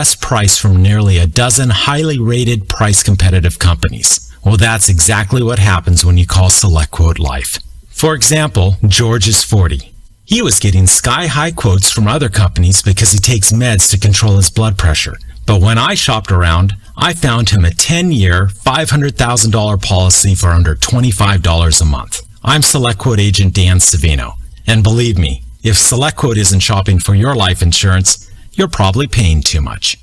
best price from nearly a dozen highly rated, price-competitive companies. Well, that's exactly what happens when you call SelectQuote Life. For example, George is 40. He was getting sky-high quotes from other companies because he takes meds to control his blood pressure. But when I shopped around, I found him a 10-year, $500,000 policy for under $25 a month. I'm SelectQuote agent Dan Savino. And believe me, if SelectQuote isn't shopping for your life insurance, you're probably paying too much.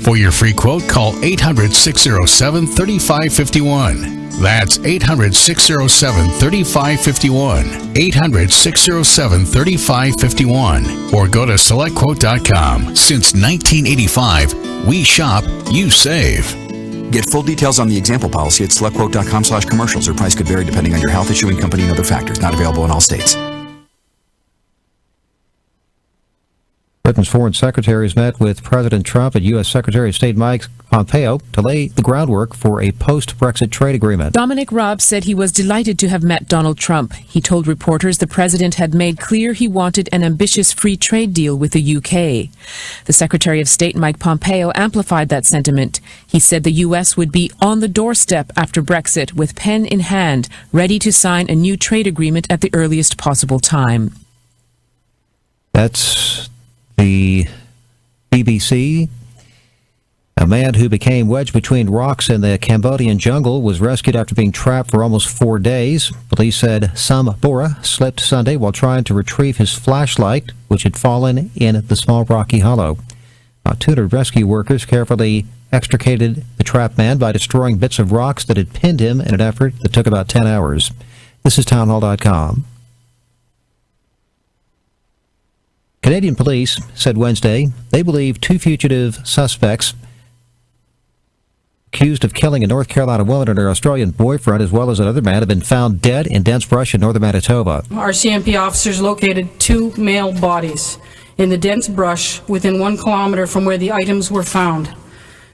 For your free quote, call 800-607-3551. That's 800-607-3551. 800-607-3551. Or go to SelectQuote.com. Since 1985, we shop, you save. Get full details on the example policy at SelectQuote.com/commercials. Or price could vary depending on your health, issuing company, and other factors. Not available in all states. Britain's foreign secretaries met with President Trump and U.S. Secretary of State Mike Pompeo to lay the groundwork for a post-Brexit trade agreement. Dominic Raab said he was delighted to have met Donald Trump. He told reporters the president had made clear he wanted an ambitious free trade deal with the UK. The Secretary of State Mike Pompeo amplified that sentiment. He said the U.S. would be on the doorstep after Brexit with pen in hand, ready to sign a new trade agreement at the earliest possible time. That's the BBC. A man who became wedged between rocks in the Cambodian jungle was rescued after being trapped for almost 4 days. Police said Sam Bora slipped Sunday while trying to retrieve his flashlight, which had fallen in the small rocky hollow. 200 rescue workers carefully extricated the trapped man by destroying bits of rocks that had pinned him in an effort that took about 10 hours. This is townhall.com. Canadian police said Wednesday they believe 2 fugitive suspects accused of killing a North Carolina woman and her Australian boyfriend, as well as another man, have been found dead in dense brush in northern Manitoba. Our CMP officers located 2 male bodies in the dense brush within 1 kilometer from where the items were found.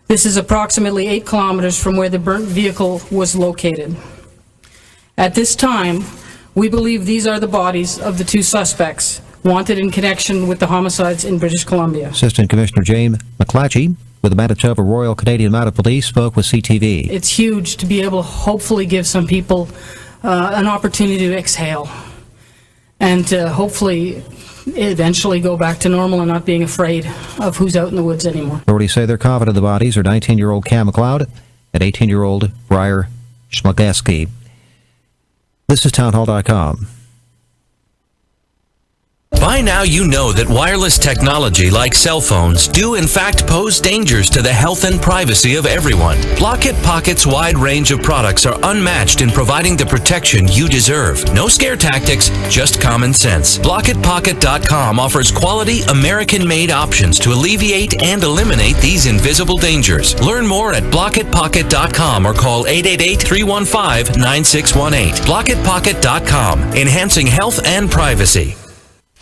This is approximately 8 kilometers from where the burnt vehicle was located. At this time, we believe these are the bodies of the 2 suspects wanted in connection with the homicides in British Columbia. Assistant Commissioner James McClatchy with the Manitoba Royal Canadian Mounted Police spoke with CTV. It's huge to be able to hopefully give some people an opportunity to exhale and to hopefully eventually go back to normal and not being afraid of who's out in the woods anymore. Authorities say they're confident the bodies are 19-year-old Cam McLeod and 18-year-old Briar Schmagaski. This is townhall.com. By now you know that wireless technology like cell phones do in fact pose dangers to the health and privacy of everyone. Block-It Pocket's wide range of products are unmatched in providing the protection you deserve. No scare tactics, just common sense. BlockItPocket.com offers quality American-made options to alleviate and eliminate these invisible dangers. Learn more at BlockItPocket.com or call 888-315-9618. BlockItPocket.com, enhancing health and privacy.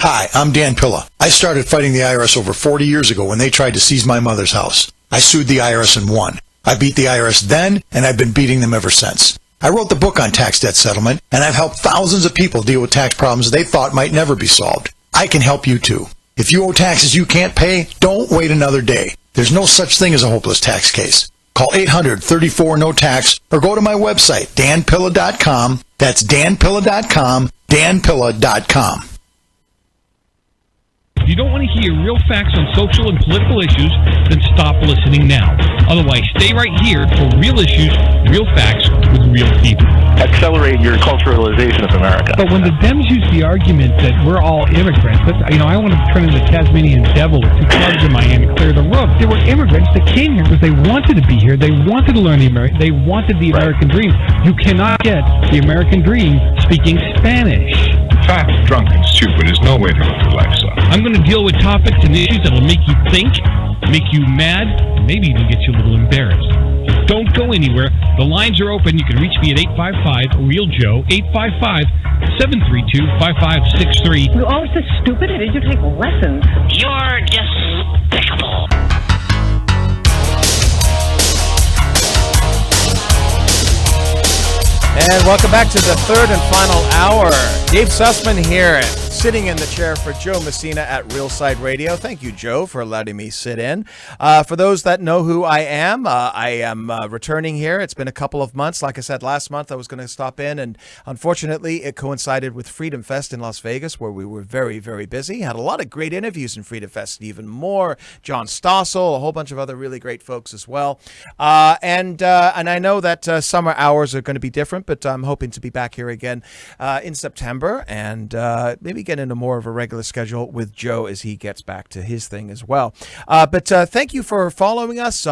Hi, I'm Dan Pilla. I started fighting the IRS over 40 years ago when they tried to seize my mother's house. I sued the IRS and won. I beat the IRS then, and I've been beating them ever since. I wrote the book on tax debt settlement, and I've helped thousands of people deal with tax problems they thought might never be solved. I can help you too. If you owe taxes you can't pay, don't wait another day. There's no such thing as a hopeless tax case. Call 800-34-NO-TAX or go to my website, danpilla.com. That's danpilla.com, danpilla.com. If you don't want to hear real facts on social and political issues, then stop listening now. Otherwise, stay right here for real issues, real facts, with real people. Accelerate your culturalization of America. But when the Dems use the argument that we're all immigrants, I want to turn into the Tasmanian devil with 2 clubs in my hand and clear the road. There were immigrants that came here because they wanted to be here. They wanted to learn they wanted the American dream. You cannot get the American dream speaking Spanish. Fat, drunk, and stupid is no way to go through life, son. I'm going to deal with topics and issues that will make you think, make you mad, and maybe even get you a little embarrassed. So don't go anywhere. The lines are open. You can reach me at 855-REAL-JOE, 855-732-5563. You're always so stupid. Did you take lessons? You're despicable. And welcome back to the third and final hour. Dave Sussman here. Sitting in the chair for Joe Messina at Realside Radio. Thank you, Joe, for letting me sit in. For those that know who I am returning here. It's been a couple of months. Like I said, last month I was going to stop in, and unfortunately it coincided with Freedom Fest in Las Vegas, where we were very, very busy. Had a lot of great interviews in Freedom Fest, even more. John Stossel, a whole bunch of other really great folks as well. And I know that summer hours are going to be different, but I'm hoping to be back here again in September, and maybe get into more of a regular schedule with Joe as he gets back to his thing as well. But thank you for following us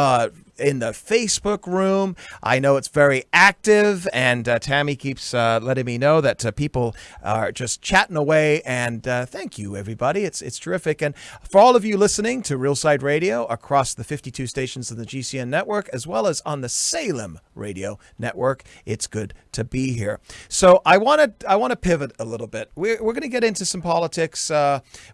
in the Facebook room. I know it's very active, and Tammy keeps letting me know that people are just chatting away, and thank you, everybody. It's terrific. And for all of you listening to Realside Radio across the 52 stations of the GCN network, as well as on the Salem Radio network, it's good to be here. So I want to pivot a little bit. We're going to get into some politics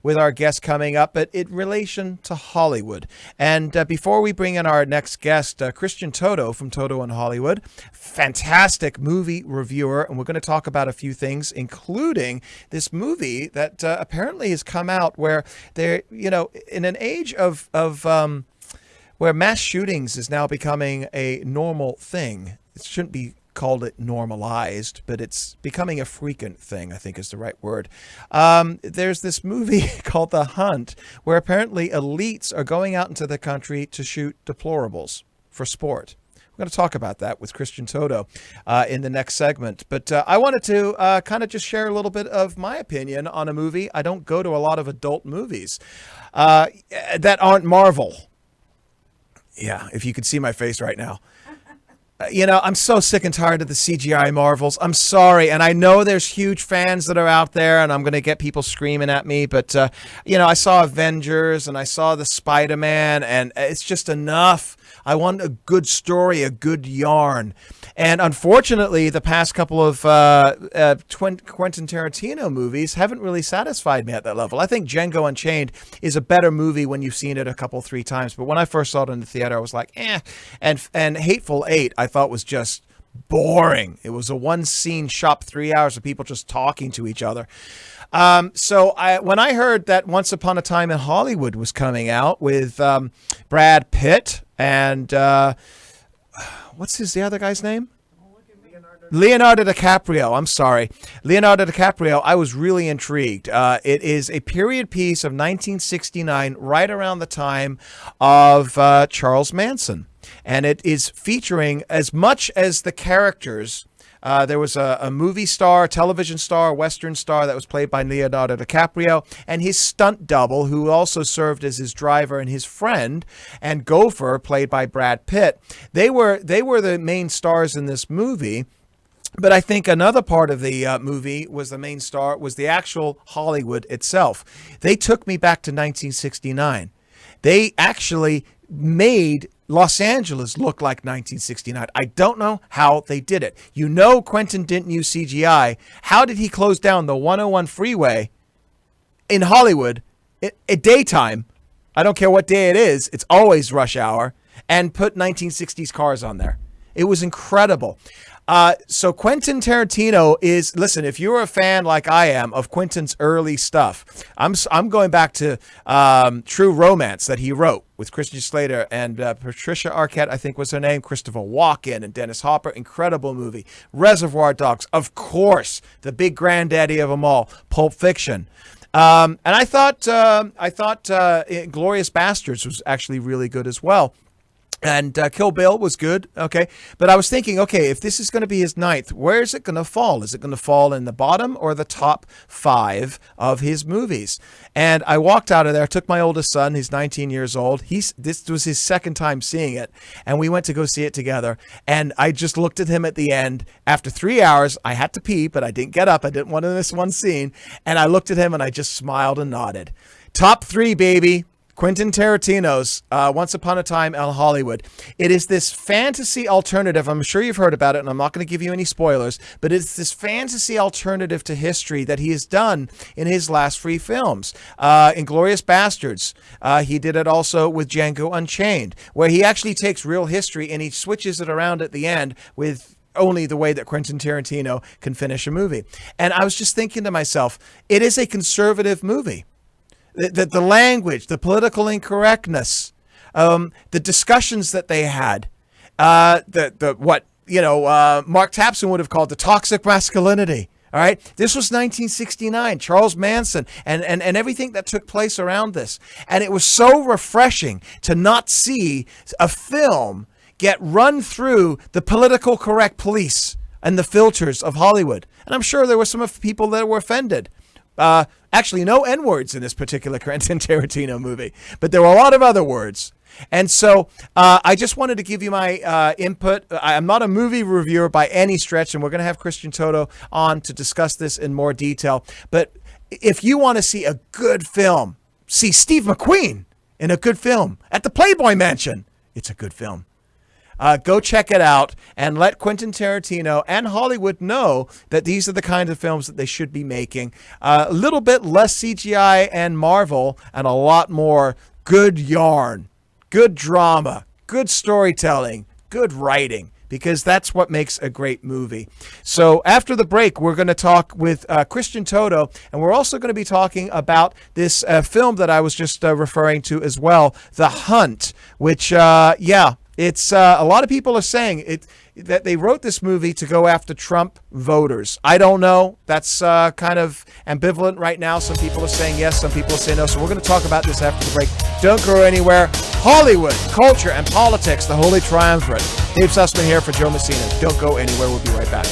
with our guest coming up, but in relation to Hollywood. And before we bring in our next guest, Christian Toto from Toto in Hollywood, fantastic movie reviewer, and we're going to talk about a few things, including this movie that apparently has come out where they're, in an age of where mass shootings is now becoming a normal thing. It shouldn't be called it normalized, but it's becoming a frequent thing, I think is the right word. There's this movie called The Hunt, where apparently elites are going out into the country to shoot deplorables for sport. We're going to talk about that with Christian Toto in the next segment. But I wanted to kind of just share a little bit of my opinion on a movie. I don't go to a lot of adult movies that aren't Marvel. Yeah, if you could see my face right now. I'm so sick and tired of the CGI Marvels. I'm sorry. And I know there's huge fans that are out there, and I'm going to get people screaming at me. But, I saw Avengers and I saw the Spider-Man, and it's just enough. I want a good story, a good yarn. And unfortunately, the past couple of Quentin Tarantino movies haven't really satisfied me at that level. I think Django Unchained is a better movie when you've seen it a couple, 3 times. But when I first saw it in the theater, I was like, eh. And Hateful Eight, I thought was just boring. It was a one-scene shop, 3 hours of people just talking to each other. So when I heard that Once Upon a Time in Hollywood was coming out with Brad Pitt and what's the other guy's name? Leonardo DiCaprio. I'm sorry. Leonardo DiCaprio. I was really intrigued. It is a period piece of 1969, right around the time of Charles Manson. And it is featuring, as much as the characters, there was a movie star, television star, Western star that was played by Leonardo DiCaprio, and his stunt double, who also served as his driver, and his friend and gopher, played by Brad Pitt. They were the main stars in this movie. But I think another part of the movie was the main star was the actual Hollywood itself. They took me back to 1969. They actually made Los Angeles look like 1969. I don't know how they did it. Quentin didn't use CGI. How did he close down the 101 freeway in Hollywood at daytime? I don't care what day it is. It's always rush hour, and put 1960s cars on there. It was incredible. So Quentin Tarantino is, listen, if you're a fan like I am of Quentin's early stuff, I'm going back to True Romance that he wrote with Christian Slater and Patricia Arquette, I think was her name, Christopher Walken and Dennis Hopper. Incredible movie. Reservoir Dogs, of course, the big granddaddy of them all, Pulp Fiction. And I thought Inglourious Bastards was actually really good as well. And Kill Bill was good, okay? But I was thinking, okay, if this is going to be his 9th, where is it going to fall? Is it going to fall in the bottom or the top 5 of his movies? And I walked out of there, took my oldest son, he's 19 years old. This was his 2nd time seeing it, and we went to go see it together. And I just looked at him at the end. After 3 hours, I had to pee, but I didn't get up. I didn't want to miss one scene. And I looked at him, and I just smiled and nodded. Top 3, baby. Quentin Tarantino's Once Upon a Time in Hollywood. It is this fantasy alternative. I'm sure you've heard about it, and I'm not going to give you any spoilers, but it's this fantasy alternative to history that he has done in his last 3 films. Inglourious Bastards. He did it also with Django Unchained, where he actually takes real history and he switches it around at the end with only the way that Quentin Tarantino can finish a movie. And I was just thinking to myself, it is a conservative movie. The language, the political incorrectness, the discussions that they had, Mark Tapson would have called the toxic masculinity. All right. This was 1969, Charles Manson and everything that took place around this. And it was so refreshing to not see a film get run through the political correct police and the filters of Hollywood. And I'm sure there were some people that were offended. Actually, no N-words in this particular Quentin Tarantino movie, but there were a lot of other words. And so I just wanted to give you my input. I'm not a movie reviewer by any stretch, and we're going to have Christian Toto on to discuss this in more detail. But if you want to see a good film, see Steve McQueen in a good film at the Playboy Mansion. It's a good film. Go check it out and let Quentin Tarantino and Hollywood know that these are the kinds of films that they should be making. A little bit less CGI and Marvel and a lot more good yarn, good drama, good storytelling, good writing, because that's what makes a great movie. So after the break, we're going to talk with Christian Toto, and we're also going to be talking about this film that I was just referring to as well, The Hunt, which, it's a lot of people are saying that they wrote this movie to go after Trump voters. I don't know. That's kind of ambivalent right now. Some people are saying yes, some people are saying no. So we're going to talk about this after the break. Don't go anywhere. Hollywood, culture, and politics, the Holy Triumvirate. Dave Sussman here for Joe Messina. Don't go anywhere. We'll be right back.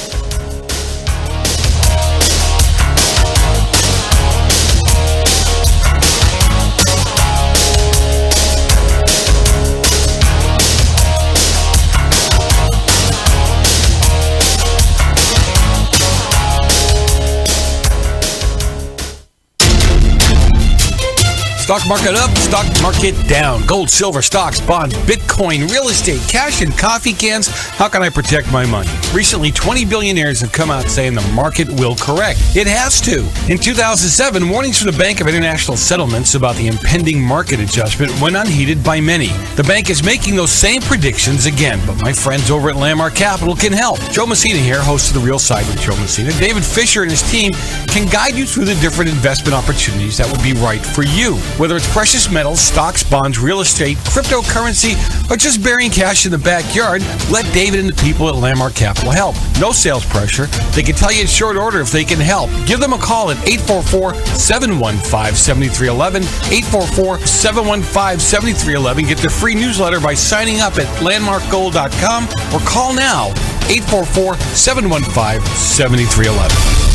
Stock market up, stock market down. Gold, silver, stocks, bonds, Bitcoin, real estate, cash, and coffee cans. How can I protect my money? Recently, 20 billionaires have come out saying the market will correct. It has to. In 2007, warnings from the Bank of International Settlements about the impending market adjustment went unheeded by many. The bank is making those same predictions again, but my friends over at Landmark Capital can help. Joe Messina here, host of The Real Side with Joe Messina. David Fisher and his team can guide you through the different investment opportunities that would be right for you. Whether it's precious metals, stocks, bonds, real estate, cryptocurrency, or just burying cash in the backyard, let David and the people at Landmark Capital help. No sales pressure. They can tell you in short order if they can help. Give them a call at 844-715-7311, 844-715-7311. Get their free newsletter by signing up at landmarkgold.com or call now, 844-715-7311.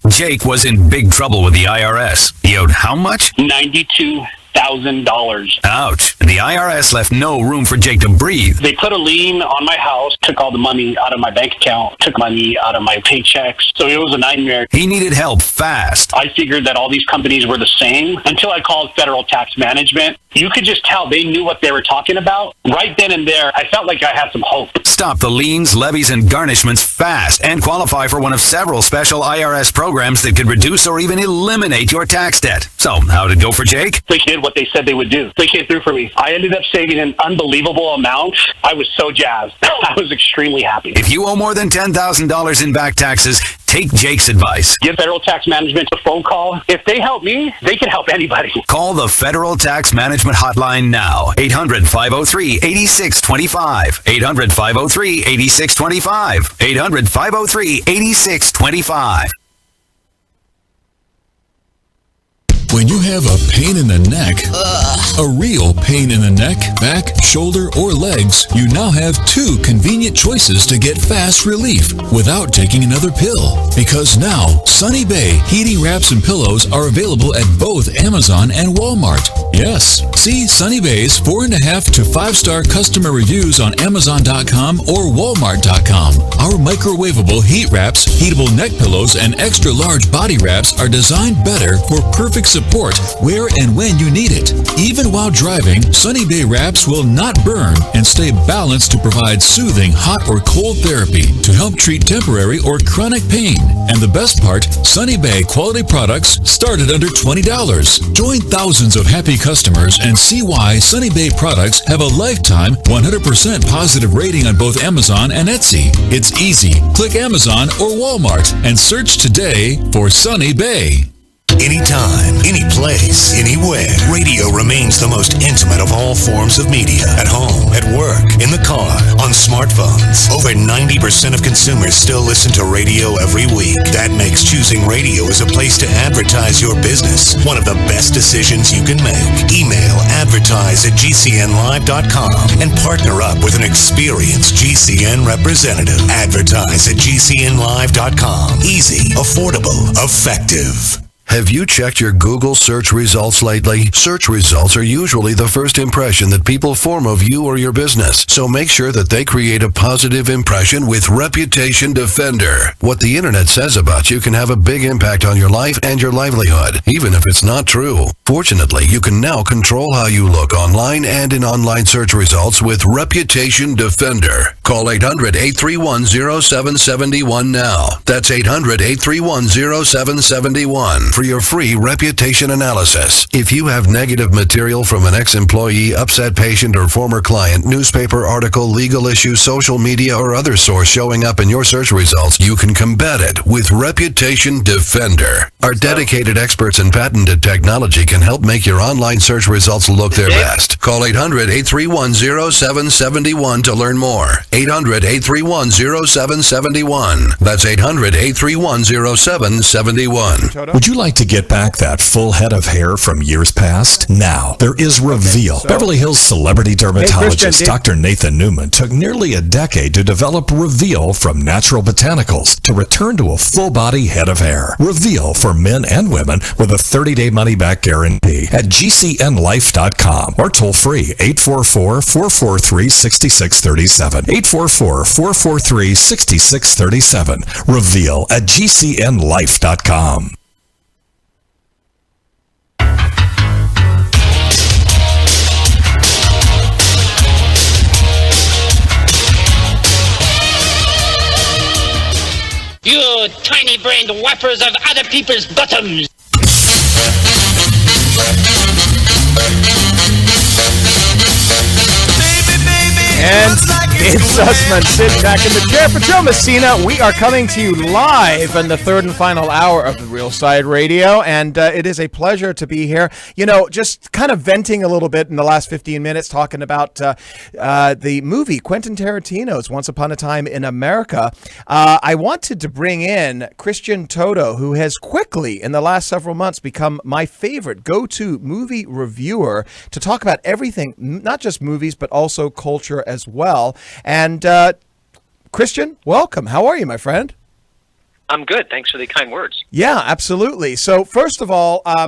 Jake was in big trouble with the IRS. He owed how much? $92,000. Ouch. And the IRS left no room for Jake to breathe. They put a lien on my house, took all the money out of my bank account, took money out of my paychecks. So it was a nightmare. He needed help fast. I figured that all these companies were the same until I called Federal Tax Management. You could just tell they knew what they were talking about. Right then and there, I felt like I had some hope. Stop the liens, levies, and garnishments fast and qualify for one of several special IRS programs that could reduce or even eliminate your tax debt. So, how'd it go for Jake? They did what they said they would do. They came through for me. I ended up saving an unbelievable amount. I was so jazzed. I was extremely happy. If you owe more than $10,000 in back taxes, take Jake's advice. Give Federal Tax Management a phone call. If they help me, they can help anybody. Call the Federal Tax Management Hotline now. 800-503-8625. 800-503-8625. 800-503-8625. When you have a pain in the neck, a real pain in the neck, back, shoulder, or legs, you now have two convenient choices to get fast relief without taking another pill. Because now, Sunny Bay heating wraps and pillows are available at both Amazon and Walmart. Yes, see Sunny Bay's 4.5 to 5-star customer reviews on Amazon.com or Walmart.com. Our microwavable heat wraps, heatable neck pillows, and extra large body wraps are designed better for perfect support support where and when you need it. Even while driving, Sunny Bay wraps will not burn and stay balanced to provide soothing hot or cold therapy to help treat temporary or chronic pain. And the best part, Sunny Bay quality products start at under $20. Join thousands of happy customers and see why Sunny Bay products have a lifetime 100% positive rating on both Amazon and Etsy. It's easy. Click Amazon or Walmart and search today for Sunny Bay. Anytime, any place, anywhere, radio remains the most intimate of all forms of media. At home, at work, in the car, on smartphones. Over 90% of consumers still listen to radio every week. That makes choosing radio as a place to advertise your business one of the best decisions you can make. Email advertise@gcnlive.com and partner up with an experienced GCN representative. Advertise@gcnlive.com. Easy, affordable, effective. Have you checked your Google search results lately? Search results are usually the first impression that people form of you or your business. So make sure that they create a positive impression with Reputation Defender. What the internet says about you can have a big impact on your life and your livelihood, even if it's not true. Fortunately, you can now control how you look online and in online search results with Reputation Defender. Call 800-831-0771 now. That's 800-831-0771. For your free reputation analysis. If you have negative material from an ex-employee, upset patient, or former client, newspaper article, legal issue, social media, or other source showing up in your search results, you can combat it with Reputation Defender. Our dedicated experts in patented technology can help make your online search results look their best. Call 800-831-0771 to learn more. 800-831-0771. That's 800-831-0771. Would you like to get back that full head of hair from years past? Now, there is Reveal. Beverly Hills celebrity dermatologist Dr. Nathan Newman took nearly a decade to develop Reveal from natural botanicals to return to a full-body head of hair. Reveal for men and women with a 30-day money-back guarantee at gcnlife.com or toll-free 844-443-6637. 844-443-6637. Reveal at gcnlife.com. You tiny-brained wipers of other people's bottoms! And it's Sussman sitting back in the chair for Joe Messina. We are coming to you live in the third and final hour of the Real Side Radio, and it is a pleasure to be here. You know, just kind of venting a little bit in the last 15 minutes, talking about the movie Quentin Tarantino's Once Upon a Time in America. I wanted to bring in Christian Toto, who has quickly, in the last several months, become my favorite go-to movie reviewer to talk about everything, not just movies, but also culture as well. And Christian, welcome. How are you, my friend? I'm good. Thanks for the kind words. Yeah, absolutely. So first of all, I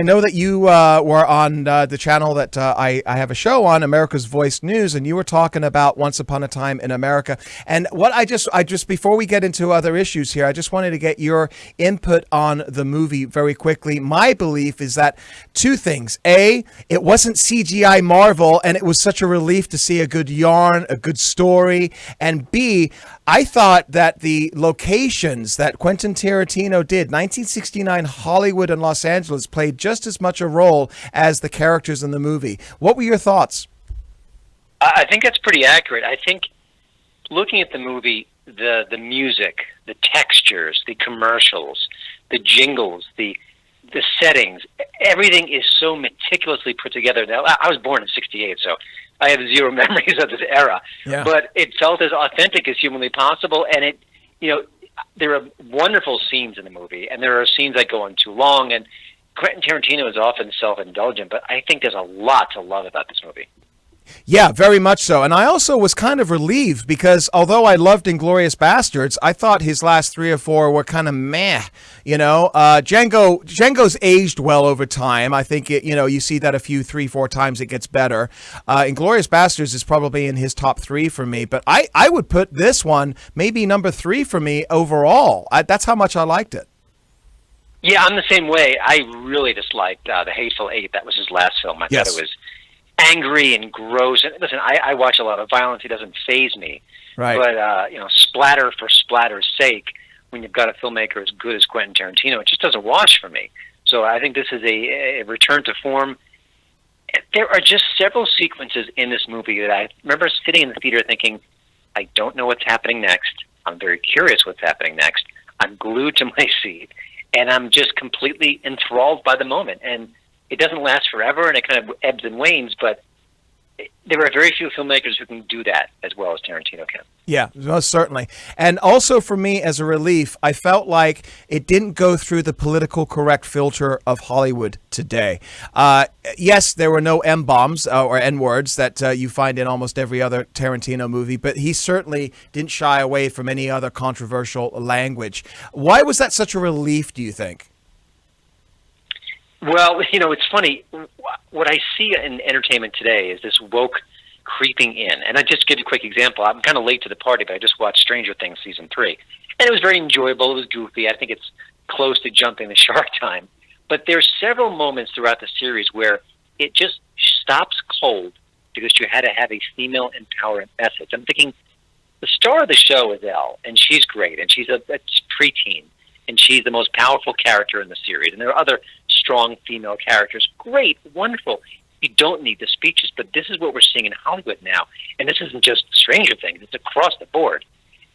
know that you were on the channel that I have a show on, America's Voice News, and you were talking about Once Upon a Time in America. And what I just before we get into other issues here, I just wanted to get your input on the movie very quickly. My belief is that two things: A, it wasn't CGI Marvel, and it was such a relief to see a good yarn, a good story, and B, I thought that the locations that Quentin Tarantino did, 1969 Hollywood and Los Angeles, played just as much a role as the characters in the movie. What were your thoughts? I think that's pretty accurate. I think looking at the movie, the music, the textures, the commercials, the jingles, the settings, everything is so meticulously put together. Now, I was born in '68, so I have zero memories of this era, but it felt as authentic as humanly possible. And it, you know, there are wonderful scenes in the movie, and there are scenes that go on too long. And Quentin Tarantino is often self-indulgent, but I think there's a lot to love about this movie. Yeah, very much so. And I also was kind of relieved because although I loved Inglourious Bastards, I thought his last 3 or 4 were kind of meh. You know, Django's aged well over time. I think you see that a few 3-4 times it gets better. Inglourious Bastards is probably in his top 3 for me, but I would put this one maybe number 3 for me overall. That's how much I liked it. Yeah, I'm the same way. I really disliked The Hateful Eight. That was his last film. I thought it was angry and gross. And listen, I watch a lot of violence. It doesn't faze me. Right. But, splatter for splatter's sake, when you've got a filmmaker as good as Quentin Tarantino, it just doesn't wash for me. So I think this is a return to form. There are just several sequences in this movie that I remember sitting in the theater thinking, I don't know what's happening next. I'm very curious what's happening next. I'm glued to my seat, and I'm just completely enthralled by the moment. And it doesn't last forever, and it kind of ebbs and wanes, but there are very few filmmakers who can do that as well as Tarantino can. Yeah, most certainly. And also for me, as a relief, I felt like it didn't go through the political correct filter of Hollywood today. Yes, there were no M-bombs or N-words that you find in almost every other Tarantino movie, but he certainly didn't shy away from any other controversial language. Why was that such a relief, do you think? Well, it's funny. What I see in entertainment today is this woke creeping in. And I just give you a quick example. I'm kind of late to the party, but I just watched Stranger Things Season 3. And it was very enjoyable. It was goofy. I think it's close to jumping the shark time. But there's several moments throughout the series where it just stops cold because you had to have a female empowerment message. I'm thinking the star of the show is Elle, and she's great. And she's a preteen. And she's the most powerful character in the series. And there are other strong female characters. Great, wonderful. You don't need the speeches, but this is what we're seeing in Hollywood now. And this isn't just Stranger Things. It's across the board.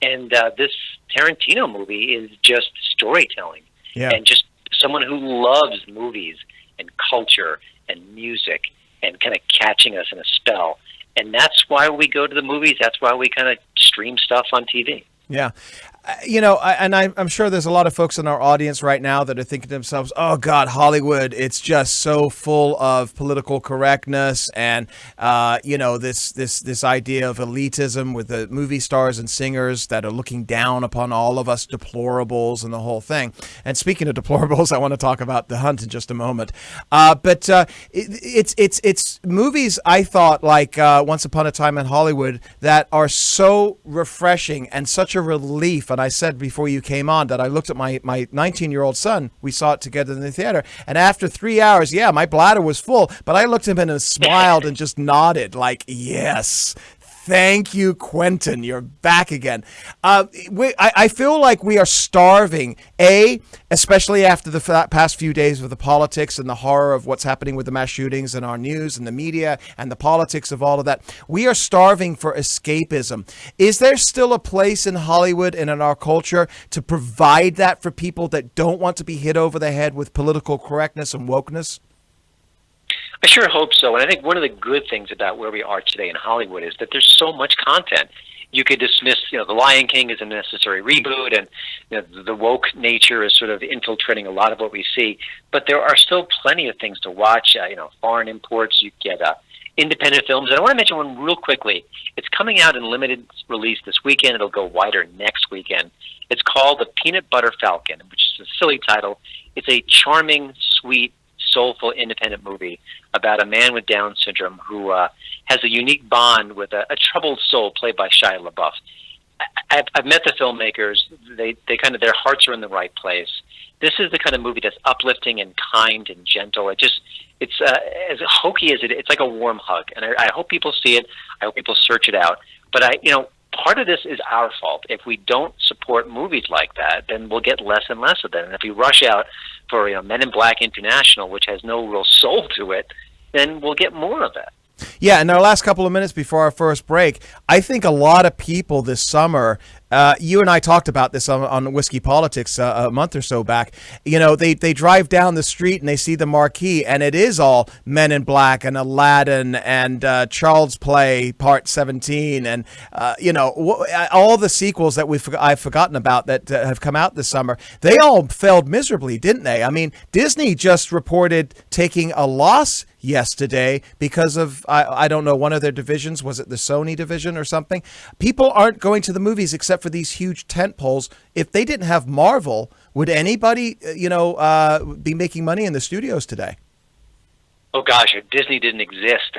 And this Tarantino movie is just storytelling. Yeah. And just someone who loves movies and culture and music and kind of catching us in a spell. And that's why we go to the movies. That's why we kind of stream stuff on TV. Yeah. I'm sure there's a lot of folks in our audience right now that are thinking to themselves, oh, God, Hollywood, it's just so full of political correctness and, this idea of elitism with the movie stars and singers that are looking down upon all of us deplorables and the whole thing. And speaking of deplorables, I want to talk about The Hunt in just a moment. It's movies, I thought, like Once Upon a Time in Hollywood, that are so refreshing and such a relief. And I said before you came on that I looked at my 19-year-old son. We saw it together in the theater. And after 3 hours, my bladder was full. But I looked at him and smiled and just nodded like, yes. Thank you, Quentin. You're back again. I feel like we are starving, especially after the past few days of the politics and the horror of what's happening with the mass shootings and our news and the media and the politics of all of that. We are starving for escapism. Is there still a place in Hollywood and in our culture to provide that for people that don't want to be hit over the head with political correctness and wokeness? I sure hope so. And I think one of the good things about where we are today in Hollywood is that there's so much content. You could dismiss, The Lion King is a necessary reboot, and the woke nature is sort of infiltrating a lot of what we see. But there are still plenty of things to watch. Foreign imports, you get independent films. And I want to mention one real quickly. It's coming out in limited release this weekend. It'll go wider next weekend. It's called The Peanut Butter Falcon, which is a silly title. It's a charming, sweet, soulful independent movie about a man with Down syndrome who has a unique bond with a troubled soul played by Shia LaBeouf. I've met the filmmakers. They kind of, their hearts are in the right place. This is the kind of movie that's uplifting and kind and gentle. It's as hokey as it's like a warm hug. And I hope people see it. I hope people search it out. But part of this is our fault. If we don't support movies like that, then we'll get less and less of them. And if we rush out for Men in Black International, which has no real soul to it, then we'll get more of that. Yeah, in our last couple of minutes before our first break, I think a lot of people this summer, you and I talked about this on Whiskey Politics a month or so back. They drive down the street and they see the marquee, and it is all Men in Black and Aladdin and Child's Play Part 17 and all the sequels that I've forgotten about that have come out this summer. They all failed miserably, didn't they? I mean, Disney just reported taking a loss yesterday because of, I don't know, one of their divisions. Was it the Sony division or something? People aren't going to the movies except for these huge tent poles. If they didn't have Marvel, would anybody, be making money in the studios today? oh gosh, if Disney didn't exist,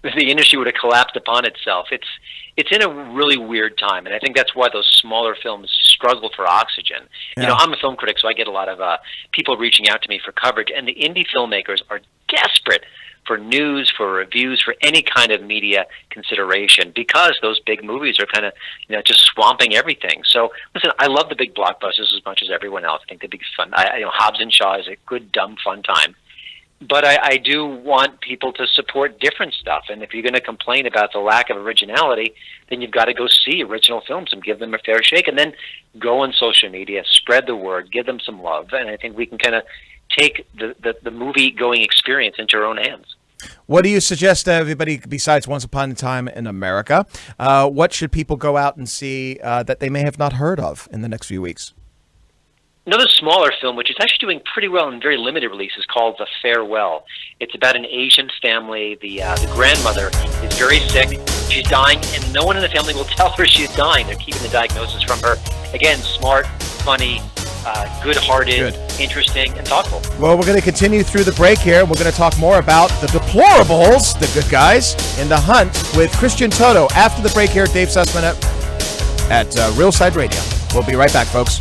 the industry would have collapsed upon itself. It's in a really weird time, and I think that's why those smaller films struggle for oxygen. Yeah. You know, I'm a film critic, so I get a lot of people reaching out to me for coverage, and the indie filmmakers are desperate for news, for reviews, for any kind of media consideration, because those big movies are kind of, you know, just swamping everything. So, listen, I love the big blockbusters as much as everyone else. I think they'd be fun. Hobbs and Shaw is a good, dumb, fun time. But I do want people to support different stuff. And if you're going to complain about the lack of originality, then you've got to go see original films and give them a fair shake. And then go on social media, spread the word, give them some love. And I think we can kind of take the movie-going experience into our own hands. What do you suggest to everybody besides Once Upon a Time in America? What should people go out and see that they may have not heard of in the next few weeks? Another smaller film, which is actually doing pretty well in very limited releases, called The Farewell. It's about an Asian family. The grandmother is very sick. She's dying, and no one in the family will tell her she's dying. They're keeping the diagnosis from her. Again, smart, funny, good-hearted, interesting, and thoughtful. Well, we're going to continue through the break here. We're going to talk more about the deplorables, the good guys, in The Hunt with Christian Toto after the break here. Dave Sussman at Real Side Radio. We'll be right back, folks.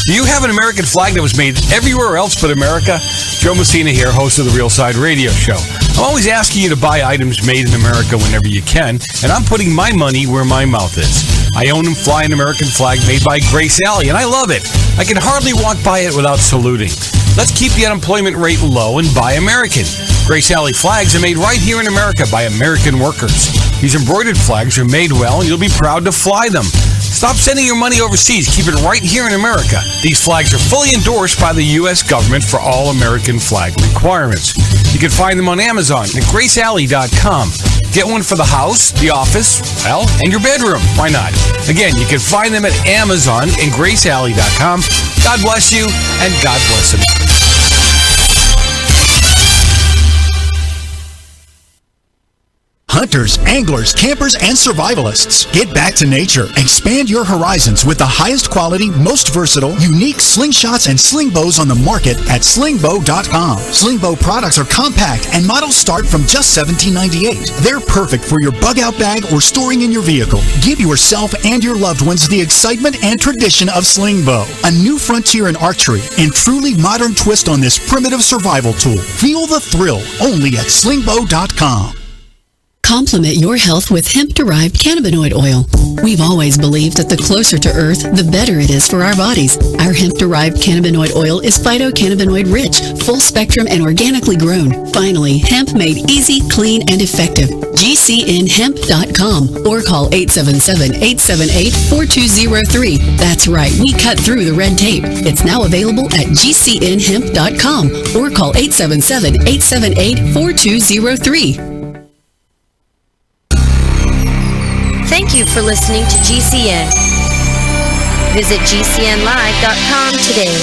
Do you have an American flag that was made everywhere else but America? Joe Messina here, host of the Real Side Radio Show. I'm always asking you to buy items made in America whenever you can, and I'm putting my money where my mouth is. I own and fly an American flag made by Grace Alley, and I love it. I can hardly walk by it without saluting. Let's keep the unemployment rate low and buy American. Grace Alley flags are made right here in America by American workers. These embroidered flags are made well, and you'll be proud to fly them. Stop sending your money overseas. Keep it right here in America. These flags are fully endorsed by the U.S. government for all American flag requirements. You can find them on Amazon at gracealley.com. Get one for the house, the office, well, and your bedroom. Why not? Again, you can find them at Amazon and gracealley.com. God bless you, and God bless them. Hunters, anglers, campers, and survivalists. Get back to nature. Expand your horizons with the highest quality, most versatile, unique slingshots and sling bows on the market at slingbow.com. Slingbow products are compact and models start from just $17.98. They're perfect for your bug-out bag or storing in your vehicle. Give yourself and your loved ones the excitement and tradition of Slingbow. A new frontier in archery and truly modern twist on this primitive survival tool. Feel the thrill only at slingbow.com. Complement your health with hemp-derived cannabinoid oil. We've always believed that the closer to Earth, the better it is for our bodies. Our hemp-derived cannabinoid oil is phytocannabinoid-rich, full-spectrum, and organically grown. Finally, hemp made easy, clean, and effective. GCNhemp.com or call 877-878-4203. That's right, we cut through the red tape. It's now available at GCNhemp.com or call 877-878-4203. Thank you for listening to GCN. Visit GCNlive.com today.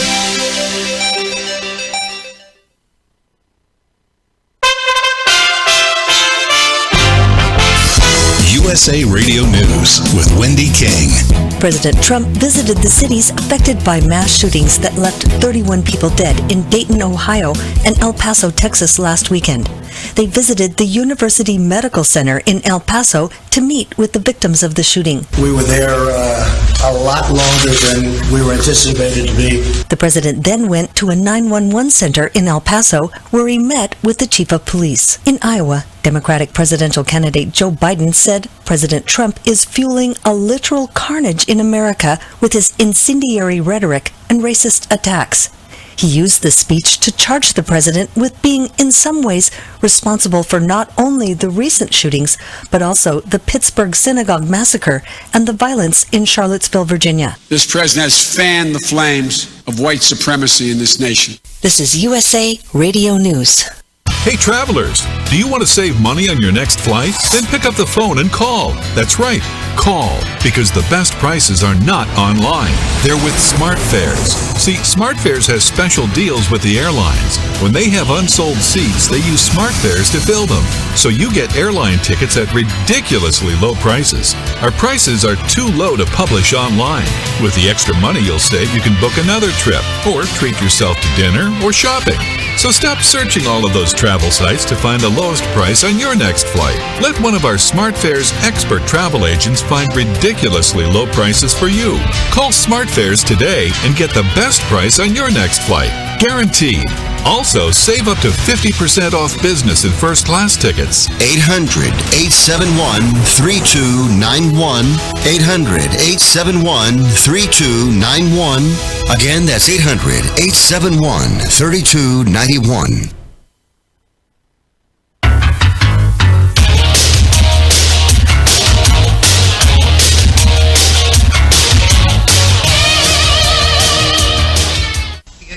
USA Radio News with Wendy King. President Trump visited the cities affected by mass shootings that left 31 people dead in Dayton, Ohio, and El Paso, Texas last weekend. They visited the University Medical Center in El Paso to meet with the victims of the shooting. We were there a lot longer than we were anticipated to be. The president then went to a 911 center in El Paso where he met with the chief of police. In Iowa, Democratic presidential candidate Joe Biden said President Trump is fueling a literal carnage in America with his incendiary rhetoric and racist attacks. He used the speech to charge the president with being in some ways responsible for not only the recent shootings, but also the Pittsburgh synagogue massacre and the violence in Charlottesville, Virginia. This president has fanned the flames of white supremacy in this nation. This is USA Radio News. Hey travelers, do you want to save money on your next flight? Then pick up the phone and call. That's right, call, because the best prices are not online. They're with SmartFares. See, SmartFares has special deals with the airlines. When they have unsold seats, they use SmartFares to fill them. So you get airline tickets at ridiculously low prices. Our prices are too low to publish online. With the extra money you'll save, you can book another trip, or treat yourself to dinner or shopping. So stop searching all of those travel sites to find the lowest price on your next flight. Let one of our SmartFares expert travel agents find ridiculously low prices for you. Call SmartFares today and get the best price on your next flight. Guaranteed. Also, save up to 50% off business and first class tickets. 800-871-3291. 800-871-3291. Again, that's 800-871-3291.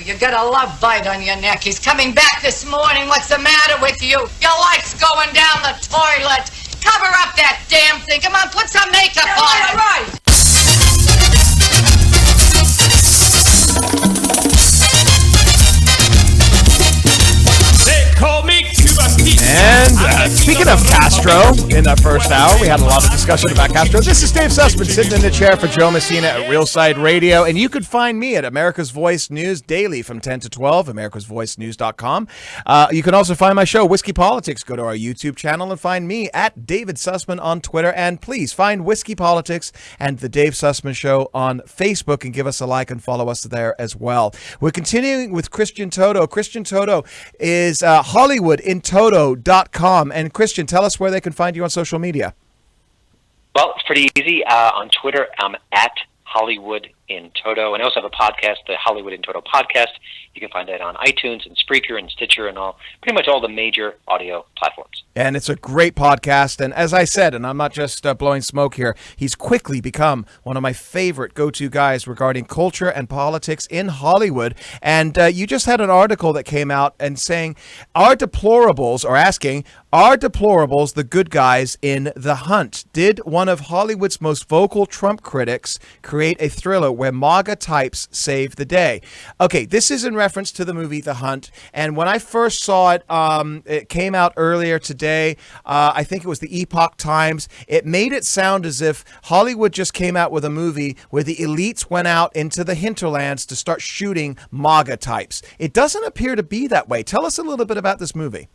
You got a love bite on your neck. He's coming back this morning. What's the matter with you? Your life's going down the toilet. Cover up that damn thing. Come on, put some makeup on it. Right. They call me Cuba Pete. And speaking of Castro, in the first hour, we had a lot of discussion about Castro. This is Dave Sussman sitting in the chair for Joe Messina at Real Side Radio. And you could find me at America's Voice News daily from 10 to 12, americasvoicenews.com. You can also find my show, Whiskey Politics. Go to our YouTube channel and find me at David Sussman on Twitter. And please find Whiskey Politics and the Dave Sussman Show on Facebook and give us a like and follow us there as well. We're continuing with Christian Toto. Christian Toto is HollywoodInToto.com. And Christian, tell us where they can find you on social media. Well, it's pretty easy. On Twitter, I'm at Hollywood in Toto. And I also have a podcast, the Hollywood in Toto podcast. You can find that on iTunes and Spreaker and Stitcher and pretty much all the major audio platforms. And it's a great podcast. And as I said, and I'm not just blowing smoke here, he's quickly become one of my favorite go-to guys regarding culture and politics in Hollywood. And you just had an article that came out and saying, are deplorables the good guys in The Hunt? Did one of Hollywood's most vocal Trump critics create a thriller where MAGA types save the day? Okay, this is in reference to the movie The Hunt. And when I first saw it, it came out earlier today. I think it was the Epoch Times. It made it sound as if Hollywood just came out with a movie where the elites went out into the hinterlands to start shooting MAGA types. It doesn't appear to be that way. Tell us a little bit about this movie.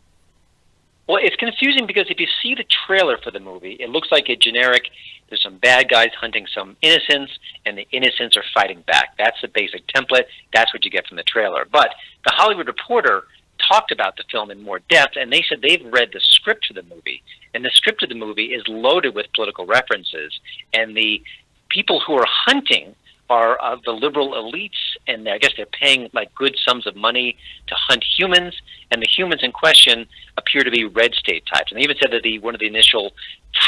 Well, it's confusing because if you see the trailer for the movie, it looks like a generic, there's some bad guys hunting some innocents, and the innocents are fighting back. That's the basic template. That's what you get from the trailer. But the Hollywood Reporter talked about the film in more depth, and they said they've read the script of the movie, and the script of the movie is loaded with political references, and the people who are hunting are the liberal elites, and I guess they're paying like good sums of money to hunt humans, and the humans in question appear to be red state types. And they even said that one of the initial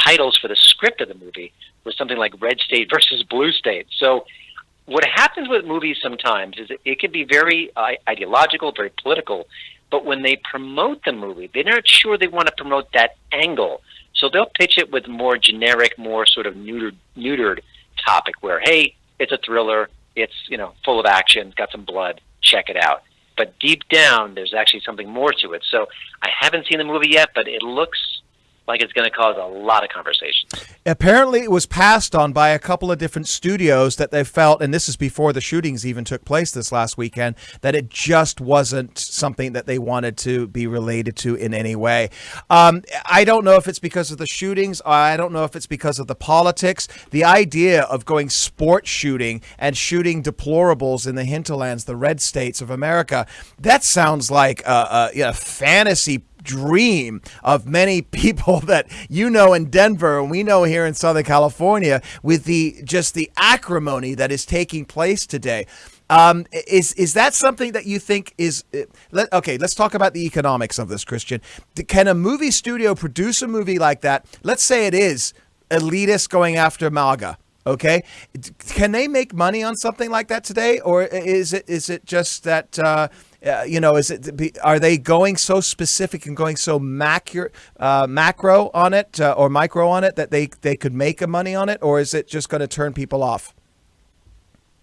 titles for the script of the movie was something like Red State versus Blue State. So what happens with movies sometimes is it can be very ideological, very political, but when they promote the movie, they're not sure they want to promote that angle. So they'll pitch it with more generic, more sort of neutered topic where, hey, it's a thriller, it's, full of action, got some blood, check it out. But deep down, there's actually something more to it. So I haven't seen the movie yet, but it looks like it's going to cause a lot of conversations. Apparently, it was passed on by a couple of different studios that they felt, and this is before the shootings even took place this last weekend, that it just wasn't something that they wanted to be related to in any way. I don't know if it's because of the shootings. I don't know if it's because of the politics. The idea of going sport shooting and shooting deplorables in the hinterlands, the red states of America, that sounds like a fantasy dream of many people that in Denver and we know here in Southern California with the acrimony that is taking place today. Is that something that you think is okay? Let's talk about the economics of this, Christian. Can a movie studio produce a movie like that? Let's say it is elitist going after MAGA. Okay, can they make money on something like that today, or is it just that Are they going so specific and going so macro on it or micro on it that they could make a money on it, or is it just going to turn people off?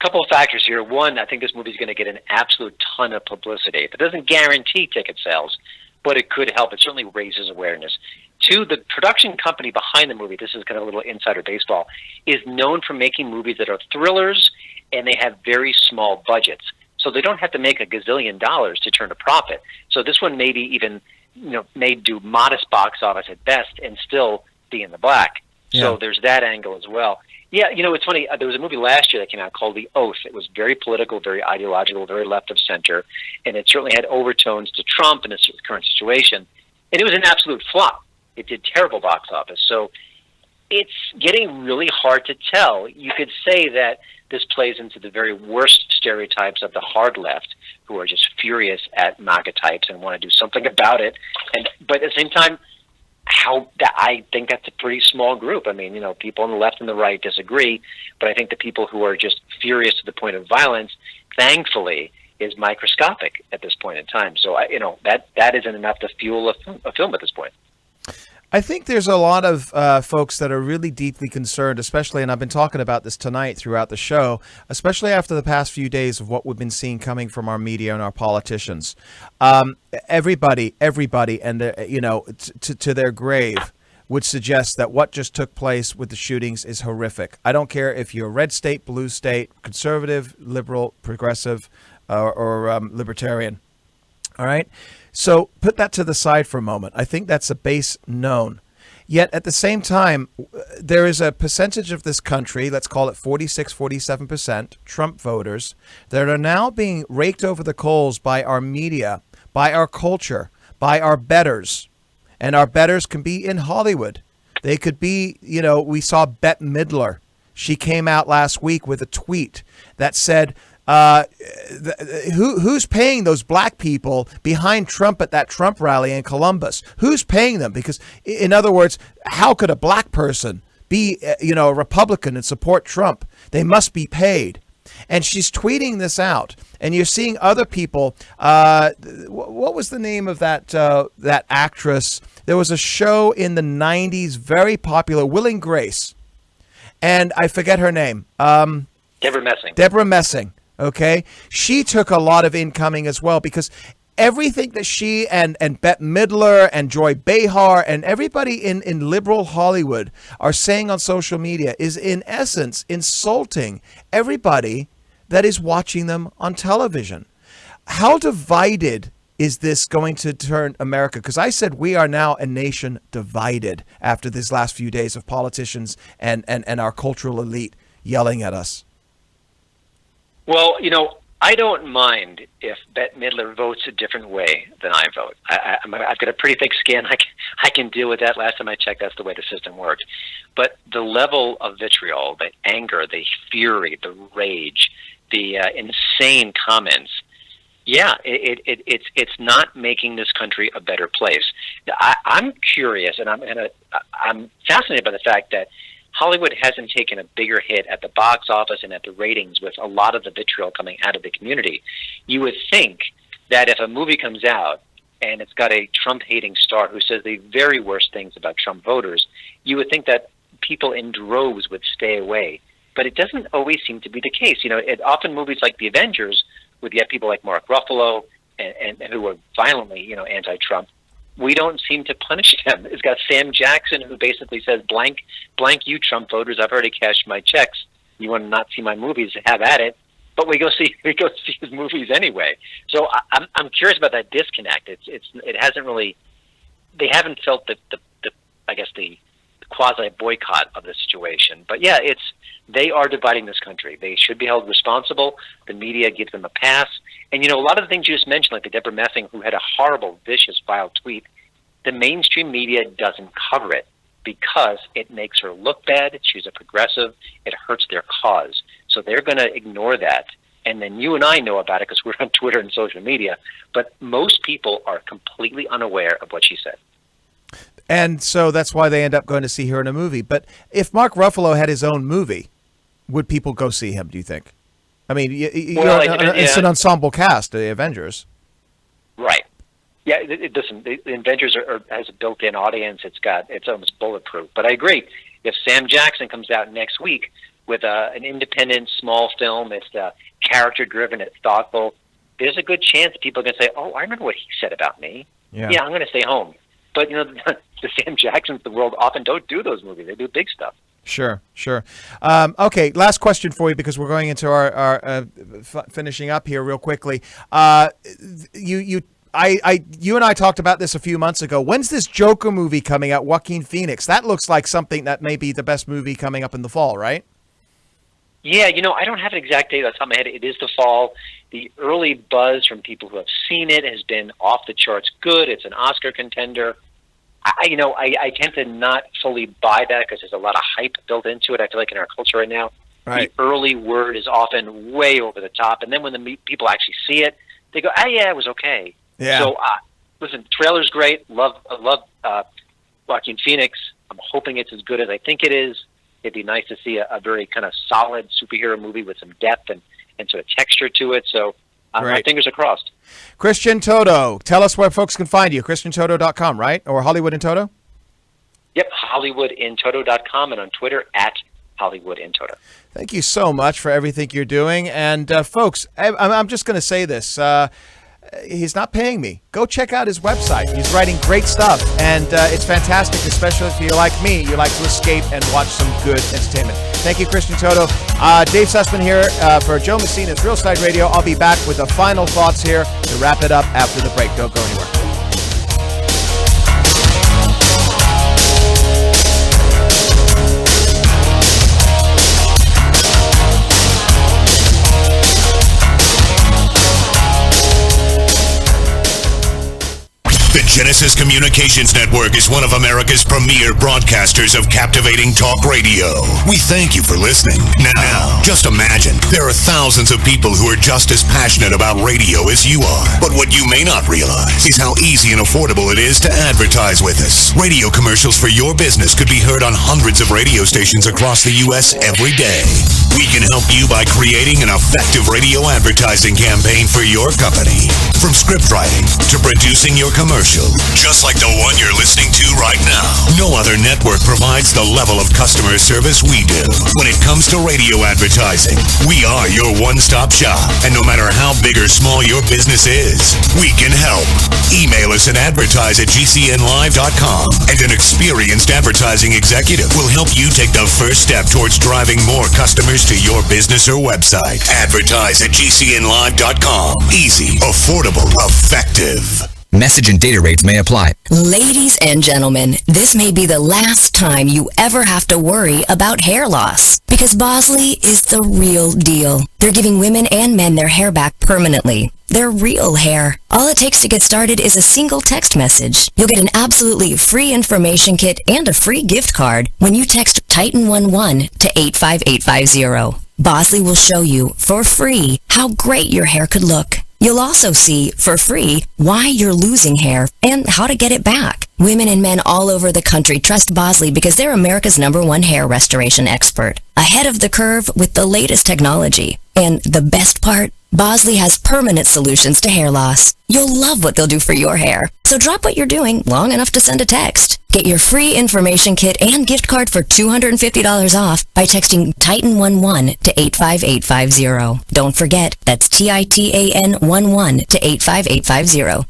Couple of factors here. One, I think this movie is going to get an absolute ton of publicity. It doesn't guarantee ticket sales, but it could help. It certainly raises awareness. Two, the production company behind the movie, this is kind of a little insider baseball, is known for making movies that are thrillers, and they have very small budgets. So they don't have to make $1 gazillion to turn a profit. So this one maybe even may do modest box office at best and still be in the black. Yeah. So there's that angle as well. Yeah, it's funny. There was a movie last year that came out called The Oath. It was very political, very ideological, very left of center, and it certainly had overtones to Trump and his current situation. And it was an absolute flop. It did terrible box office. So it's getting really hard to tell. You could say that this plays into the very worst stereotypes of the hard left, who are just furious at MAGA types and want to do something about it. But at the same time, I think that's a pretty small group. I mean, people on the left and the right disagree, but I think the people who are just furious to the point of violence, thankfully, is microscopic at this point in time. So, that isn't enough to fuel a film at this point. I think there's a lot of folks that are really deeply concerned, especially, and I've been talking about this tonight throughout the show, especially after the past few days of what we've been seeing coming from our media and our politicians. Everybody, and to their grave would suggest that what just took place with the shootings is horrific. I don't care if you're red state, blue state, conservative, liberal, progressive, or libertarian. All right. So put that to the side for a moment. I think that's a base known. Yet at the same time, there is a percentage of this country, let's call it 46, 47%, Trump voters, that are now being raked over the coals by our media, by our culture, by our betters. And our betters can be in Hollywood. They could be, we saw Bette Midler. She came out last week with a tweet that said, who's paying those black people behind Trump at that Trump rally in Columbus? Who's paying them? Because, in other words, how could a black person be, a Republican and support Trump? They must be paid. And she's tweeting this out. And you're seeing other people. What was the name of that actress? There was a show in the 90s, very popular, Will and Grace. And I forget her name. Deborah Messing. Okay, she took a lot of incoming as well, because everything that she and Bette Midler and Joy Behar and everybody in liberal Hollywood are saying on social media is in essence insulting everybody that is watching them on television. How divided is this going to turn America? Because I said we are now a nation divided after these last few days of politicians and our cultural elite yelling at us. Well, I don't mind if Bette Midler votes a different way than I vote. I've got a pretty thick skin. I can deal with that. Last time I checked, that's the way the system worked. But the level of vitriol, the anger, the fury, the rage, the insane comments, it's not making this country a better place. I'm curious, and I'm fascinated by the fact that Hollywood hasn't taken a bigger hit at the box office and at the ratings with a lot of the vitriol coming out of the community. You would think that if a movie comes out and it's got a Trump-hating star who says the very worst things about Trump voters, you would think that people in droves would stay away. But it doesn't always seem to be the case. Often movies like The Avengers, with yet people like Mark Ruffalo and who are violently, anti-Trump, we don't seem to punish them. It's got Sam Jackson, who basically says, blank you Trump voters, I've already cashed my checks. You want to not see my movies, have at it. But we go see his movies anyway. So I'm curious about that disconnect. It hasn't really, they haven't felt the quasi boycott of the situation. But yeah, they are dividing this country. They should be held responsible. The media gives them a pass. And a lot of the things you just mentioned, like the Deborah Messing, who had a horrible, vicious, vile tweet, the mainstream media doesn't cover it because it makes her look bad. She's a progressive. It hurts their cause. So they're going to ignore that. And then you and I know about it because we're on Twitter and social media. But most people are completely unaware of what she said. And so that's why they end up going to see her in a movie. But if Mark Ruffalo had his own movie, would people go see him, do you think? I mean, it's an ensemble cast, the Avengers. Yeah, listen, the Avengers has a built-in audience. It's almost bulletproof. But I agree. If Sam Jackson comes out next week with an independent, small film, it's character-driven, it's thoughtful, there's a good chance people are going to say, "Oh, I remember what he said about me. Yeah, I'm going to stay home." But the Sam Jacksons of the world often don't do those movies. They do big stuff. Sure. Okay, last question for you because we're going into our finishing up here real quickly. You and I talked about this a few months ago. When's this Joker movie coming out, Joaquin Phoenix? That looks like something that may be the best movie coming up in the fall, right? Yeah, I don't have an exact date off the top of my head. It is the fall. The early buzz from people who have seen it has been off the charts good. It's an Oscar contender. I tend to not fully buy that because there's a lot of hype built into it. I feel like in our culture right now, right, the early word is often way over the top. And then when the people actually see it, they go, "Oh, yeah, it was okay." Yeah. So, listen, trailer's great. I love Joaquin Phoenix. I'm hoping it's as good as I think it is. It'd be nice to see a very kind of solid superhero movie with some depth and sort of texture to it. So my fingers are crossed. Christian Toto, tell us where folks can find you. ChristianToto.com, right? Or Hollywood in Toto? Yep, HollywoodInToto.com, and on Twitter @HollywoodInToto. Thank you so much for everything you're doing. And folks, I'm just going to say this. He's not paying me. Go check out his website. He's writing great stuff, and it's fantastic, especially if you're like me. You like to escape and watch some good entertainment. Thank you, Christian Toto. Dave Sussman here for Joe Messina's Real Side Radio. I'll be back with the final thoughts here to wrap it up after the break. Don't go anywhere. The Genesis Communications Network is one of America's premier broadcasters of captivating talk radio. We thank you for listening. Now, just imagine, there are thousands of people who are just as passionate about radio as you are. But what you may not realize is how easy and affordable it is to advertise with us. Radio commercials for your business could be heard on hundreds of radio stations across the U.S. every day. We can help you by creating an effective radio advertising campaign for your company. From script writing to producing your commercial, just like the one you're listening to right now. No other network provides the level of customer service we do. When it comes to radio advertising, we are your one-stop shop. And no matter how big or small your business is, we can help. Email us at advertise@gcnlive.com, and an experienced advertising executive will help you take the first step towards driving more customers to your business or website. Advertise@gcnlive.com. Easy, affordable, effective. Message and data rates may apply. Ladies and gentlemen, this may be the last time you ever have to worry about hair loss, because Bosley is the real deal. They're giving women and men their hair back permanently. Their real hair. All it takes to get started is a single text message. You'll get an absolutely free information kit and a free gift card when you text Titan11 to 85850. Bosley will show you for free how great your hair could look. You'll also see, for free, why you're losing hair and how to get it back. Women and men all over the country trust Bosley because they're America's #1 hair restoration expert. Ahead of the curve with the latest technology. And the best part? Bosley has permanent solutions to hair loss. You'll love what they'll do for your hair. So drop what you're doing long enough to send a text. Get your free information kit and gift card for $250 off by texting Titan11 to 85850. Don't forget, that's TITAN11 to 85850.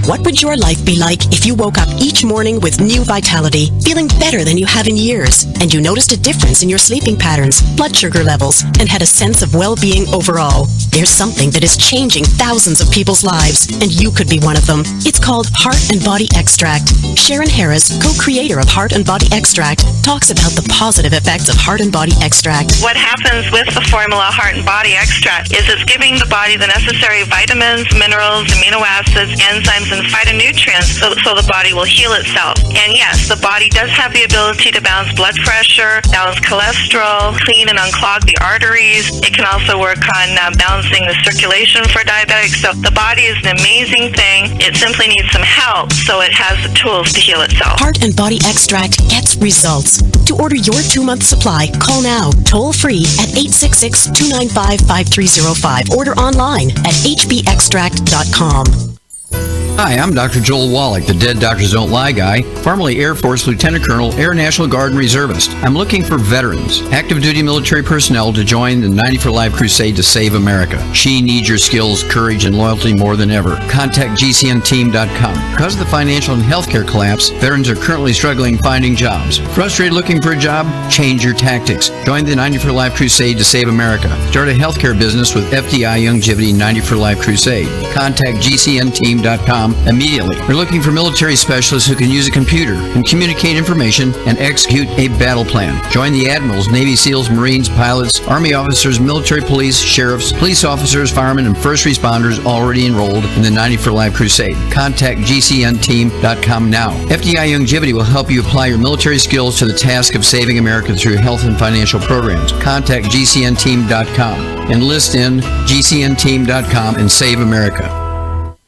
What would your life be like if you woke up each morning with new vitality, feeling better than you have in years, and you noticed a difference in your sleeping patterns, blood sugar levels, and had a sense of well-being overall? There's something that is changing thousands of people's lives, and you could be one of them. It's called Heart and Body Extract. Sharon Harris, co-creator of Heart and Body Extract, talks about the positive effects of Heart and Body Extract. What happens with the formula Heart and Body Extract is it's giving the body the necessary vitamins, minerals, amino acids, enzymes, and phytonutrients so the body will heal itself. And yes, the body does have the ability to balance blood pressure, balance cholesterol, clean and unclog the arteries. It can also work on balancing the circulation for diabetics. So the body is an amazing thing. It simply needs some help so it has the tools to heal itself. Heart and Body Extract gets results. To order your 2-month supply, call now, toll free at 866-295-5305. Order online at hbextract.com. Hi, I'm Dr. Joel Wallach, the Dead Doctors Don't Lie guy, formerly Air Force Lieutenant Colonel, Air National Guard and Reservist. I'm looking for veterans, active duty military personnel to join the 90 for Life crusade to save America. She needs your skills, courage, and loyalty more than ever. Contact GCNteam.com. Because of the financial and healthcare collapse, veterans are currently struggling finding jobs. Frustrated looking for a job? Change your tactics. Join the 90 for Life crusade to save America. Start a healthcare business with FDI Longevity 90 for Life crusade. Contact GCNteam.com immediately. We're looking for military specialists who can use a computer and communicate information and execute a battle plan. Join the admirals, Navy SEALs, Marines, pilots, Army officers, military police, sheriffs, police officers, firemen, and first responders already enrolled in the 90 for Life crusade. Contact GCNteam.com now. FDI Longevity will help you apply your military skills to the task of saving America through health and financial programs. Contact GCNteam.com. Enlist in GCNteam.com and save America.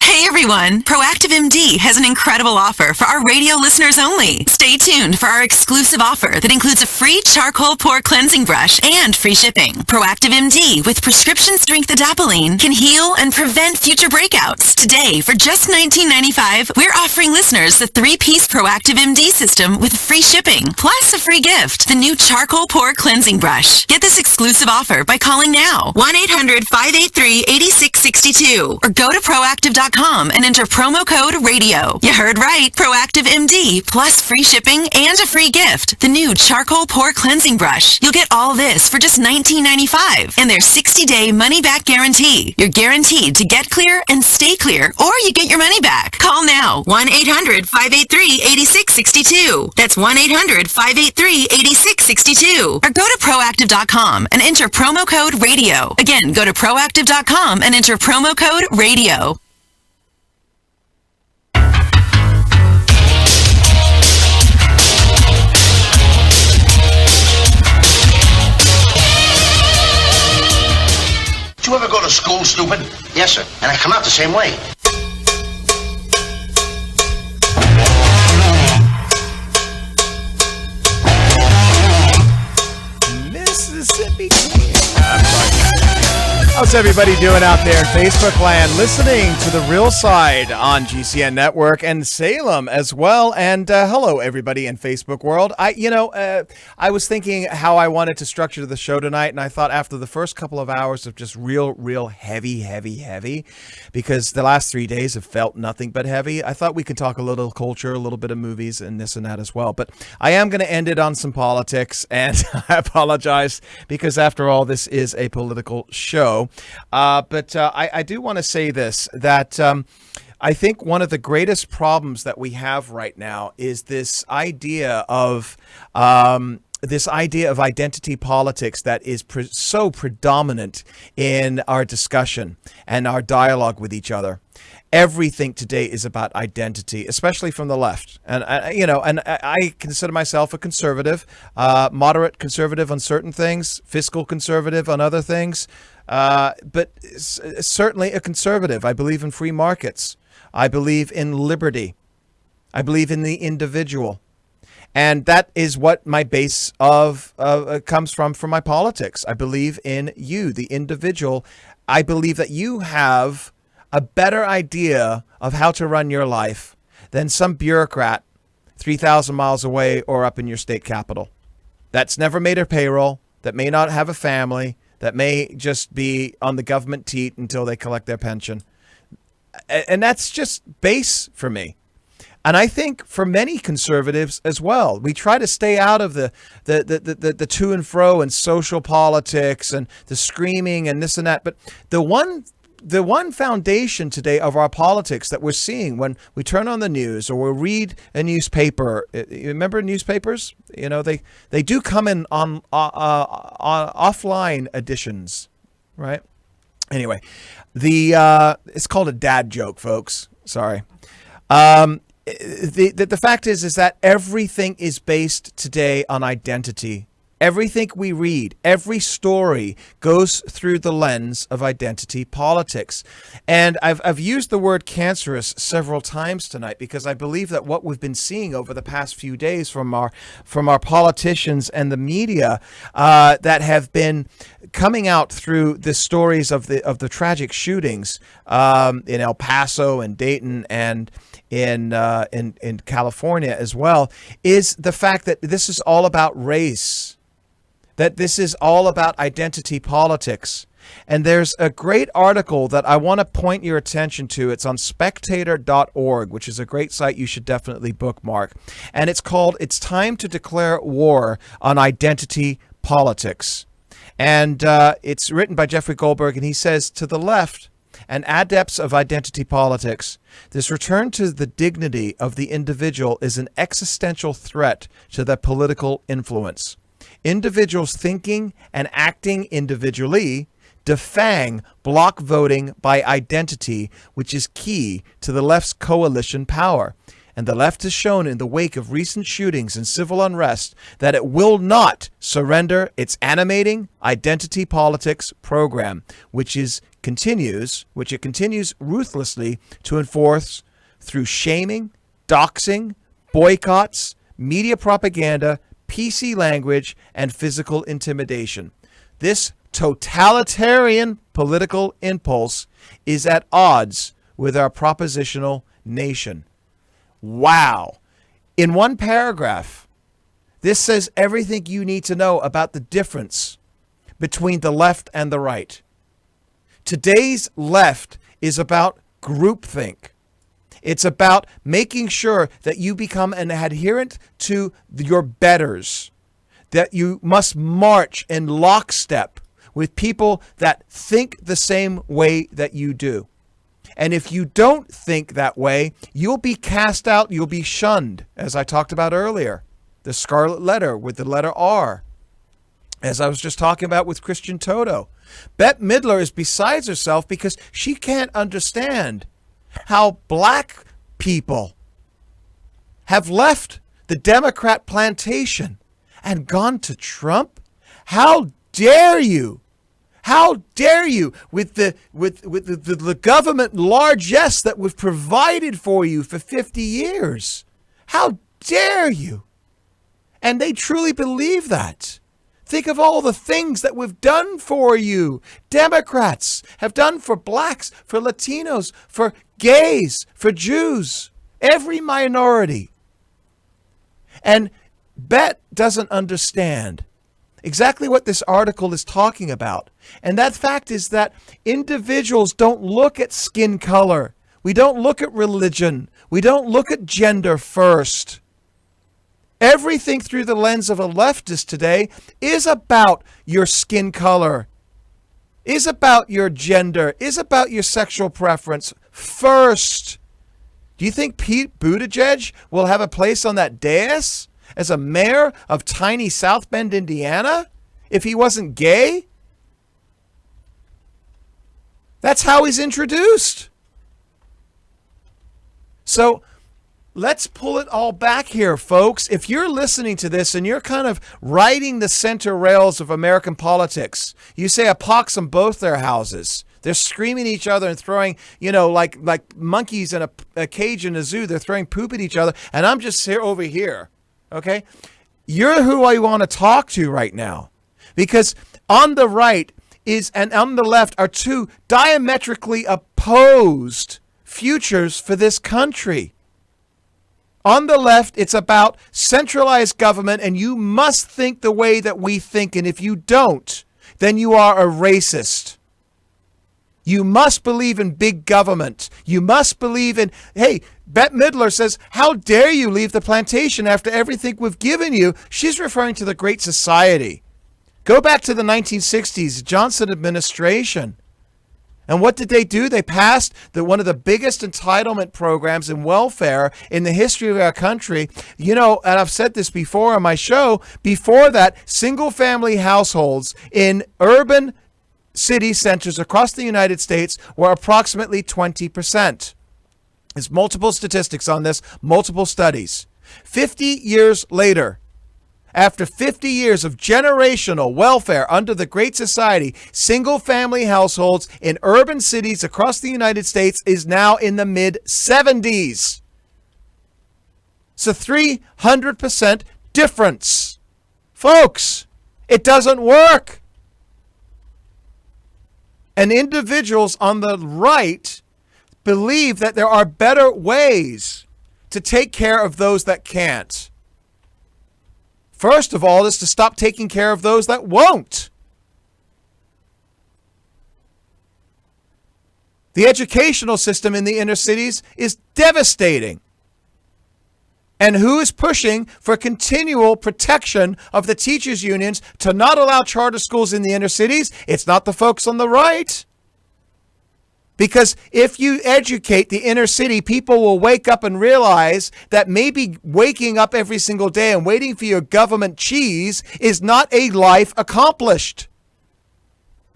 Hey everyone, Proactive MD has an incredible offer for our radio listeners only. Stay tuned for our exclusive offer that includes a free charcoal pore cleansing brush and free shipping. Proactive MD with prescription strength adapalene can heal and prevent future breakouts. Today, for just $19.95, we're offering listeners the 3-piece Proactive MD system with free shipping, plus a free gift, the new charcoal pore cleansing brush. Get this exclusive offer by calling now, 1-800-583-8662, or go to proactive.com and enter promo code RADIO. You heard right, Proactive MD, plus free shipping and a free gift, the new charcoal pore cleansing brush. You'll get all this for just $19.95 and their 60-day money-back guarantee. You're guaranteed to get clear and stay clear, or you get your money back. Call now, 1-800-583-8662. That's 1-800-583-8662. Or go to proactive.com and enter promo code RADIO. Again, go to proactive.com and enter promo code RADIO. Did you ever go to school, stupid? Yes, sir. And I come out the same way. Mississippi Queen. How's everybody doing out there in Facebook land, listening to The Real Side on GCN Network and Salem as well? And hello, everybody in Facebook world. I was thinking how I wanted to structure the show tonight, and I thought after the first couple of hours of just real heavy, because the last 3 days have felt nothing but heavy, I thought we could talk a little culture, a little bit of movies, and this and that as well. But I am going to end it on some politics, and I apologize, because after all, this is a political show. But I do want to say this, that I think one of the greatest problems that we have right now is this idea of identity politics that is so predominant in our discussion and our dialogue with each other. Everything today is about identity, especially from the left. And I consider myself a conservative, moderate conservative on certain things, fiscal conservative on other things, but certainly a conservative. I believe in free markets. I believe in liberty. I believe in the individual. And that is what my base of comes from my politics. I believe in you, the individual. I believe that you have a better idea of how to run your life than some bureaucrat 3,000 miles away or up in your state capital that's never made a payroll, that may not have a family, that may just be on the government teat until they collect their pension. And that's just base for me. And I think for many conservatives as well, we try to stay out of the to and fro and social politics and the screaming and this and that. But the one foundation today of our politics that we're seeing when we turn on the news or we read a newspaper, you remember newspapers? You know, they do come in on offline editions, right? Anyway, it's called a dad joke, folks. Sorry. The fact is that everything is based today on identity. Everything we read, every story goes through the lens of identity politics. And I've used the word cancerous several times tonight because I believe that what we've been seeing over the past few days from our politicians and the media that have been coming out through the stories of the tragic shootings in El Paso and Dayton and in California as well, is the fact that this is all about race. That this is all about identity politics. And there's a great article that I want to point your attention to. It's on spectator.org, which is a great site you should definitely bookmark. And it's called "It's Time to Declare War on Identity Politics." And it's written by Jeffrey Goldberg, and he says, to the left and adepts of identity politics, this return to the dignity of the individual is an existential threat to their political influence. Individuals thinking and acting individually defang block voting by identity, which is key to the left's coalition power. And the left has shown in the wake of recent shootings and civil unrest that it will not surrender its animating identity politics program, which it continues ruthlessly to enforce through shaming, doxing, boycotts, media propaganda, PC language, and physical intimidation. This totalitarian political impulse is at odds with our propositional nation. Wow. In one paragraph, this says everything you need to know about the difference between the left and the right. Today's left is about groupthink. It's about making sure that you become an adherent to your betters, that you must march in lockstep with people that think the same way that you do. And if you don't think that way, you'll be cast out, you'll be shunned, as I talked about earlier. The scarlet letter with the letter R, as I was just talking about with Christian Toto. Bette Midler is besides herself because she can't understand how black people have left the Democrat plantation and gone to Trump. How dare you? How dare you with the government largesse that we've provided for you for 50 years? How dare you? And they truly believe that. Think of all the things that we've done for you. Democrats have done for blacks, for Latinos, for gays, for Jews, every minority. And Bet doesn't understand exactly what this article is talking about. And that fact is that individuals don't look at skin color. We don't look at religion. We don't look at gender first. Everything through the lens of a leftist today is about your skin color, is about your gender, is about your sexual preference first. Do you think Pete Buttigieg will have a place on that dais as a mayor of tiny South Bend, Indiana, if he wasn't gay? That's how he's introduced. So let's pull it all back here, folks. If you're listening to this and you're kind of riding the center rails of American politics, you say a pox on both their houses. They're screaming at each other and throwing, like monkeys in a cage in a zoo. They're throwing poop at each other. And I'm just here over here. Okay? You're who I want to talk to right now. Because on the right and on the left are two diametrically opposed futures for this country. On the left, it's about centralized government, and you must think the way that we think. And if you don't, then you are a racist. You must believe in big government. You must believe in, hey, Bette Midler says, how dare you leave the plantation after everything we've given you? She's referring to the Great Society. Go back to the 1960s, Johnson administration. And what did they do? They passed one of the biggest entitlement programs in welfare in the history of our country. And I've said this before on my show, before that, single-family households in urban city centers across the United States were approximately 20%. There's multiple statistics on this, multiple studies. 50 years later, after 50 years of generational welfare under the Great Society, single-family households in urban cities across the United States is now in the mid-70s. It's a 300% difference. Folks, it doesn't work. And individuals on the right believe that there are better ways to take care of those that can't. First of all, is to stop taking care of those that won't. The educational system in the inner cities is devastating. And who is pushing for continual protection of the teachers' unions to not allow charter schools in the inner cities? It's not the folks on the right. Because if you educate the inner city, people will wake up and realize that maybe waking up every single day and waiting for your government cheese is not a life accomplished.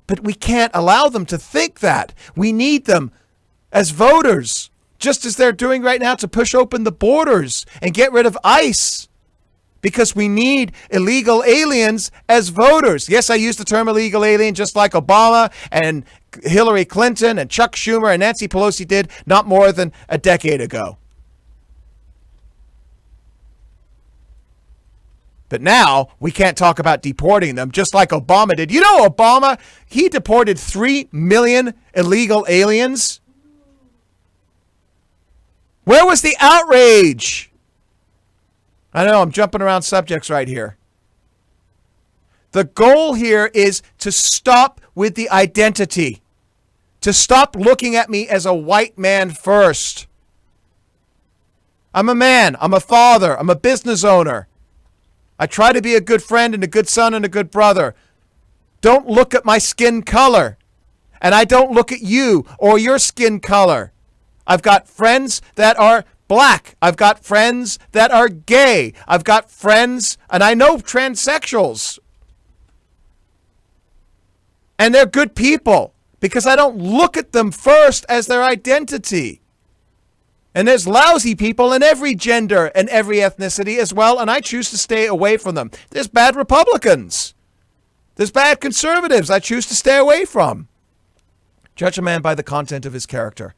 But we can't allow them to think that. We need them as voters, just as they're doing right now to push open the borders and get rid of ICE. Because we need illegal aliens as voters. Yes, I use the term illegal alien just like Obama and Hillary Clinton and Chuck Schumer and Nancy Pelosi did not more than a decade ago. But now we can't talk about deporting them just like Obama did. You know, Obama, he deported 3 million illegal aliens. Where was the outrage? I know I'm jumping around subjects right here. The goal here is to stop with the identity, to stop looking at me as a white man first. I'm a man, I'm a father, I'm a business owner. I try to be a good friend and a good son and a good brother. Don't look at my skin color. And I don't look at you or your skin color. I've got friends that are black. I've got friends that are gay. I've got friends, and I know transsexuals. And they're good people because I don't look at them first as their identity. And there's lousy people in every gender and every ethnicity as well, and I choose to stay away from them. There's bad Republicans. There's bad conservatives I choose to stay away from. Judge a man by the content of his character.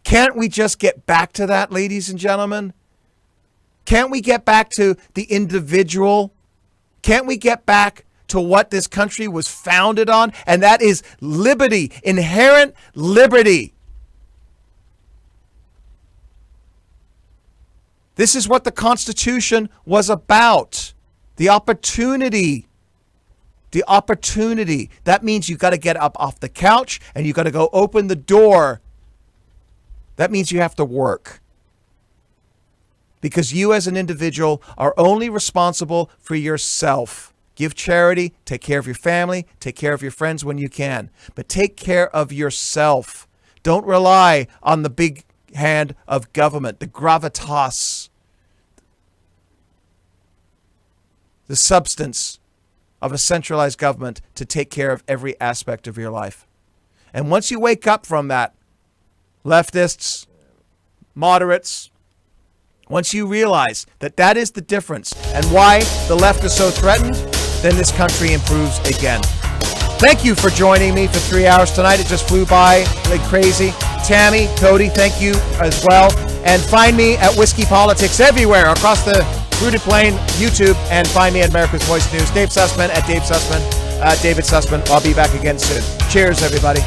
Can't we just get back to that, ladies and gentlemen? Can't we get back to the individual? Can't we get back to what this country was founded on? And that is liberty, inherent liberty. This is what the Constitution was about. The opportunity. The opportunity. That means you got to get up off the couch and you got to go open the door. That means you have to work. Because you as an individual are only responsible for yourself. Give charity, take care of your family, take care of your friends when you can. But take care of yourself. Don't rely on the big hand of government, the gravitas, the substance of a centralized government to take care of every aspect of your life. And once you wake up from that, leftists, moderates, once you realize that that is the difference and why the left is so threatened, then this country improves again. Thank you for joining me for 3 hours tonight. It just flew by like crazy. Tammy, Cody, thank you as well. And find me at Whiskey Politics everywhere across the Rooted Plain, YouTube, and find me at America's Voice News. Dave Sussman at Dave Sussman, David Sussman. I'll be back again soon. Cheers, everybody.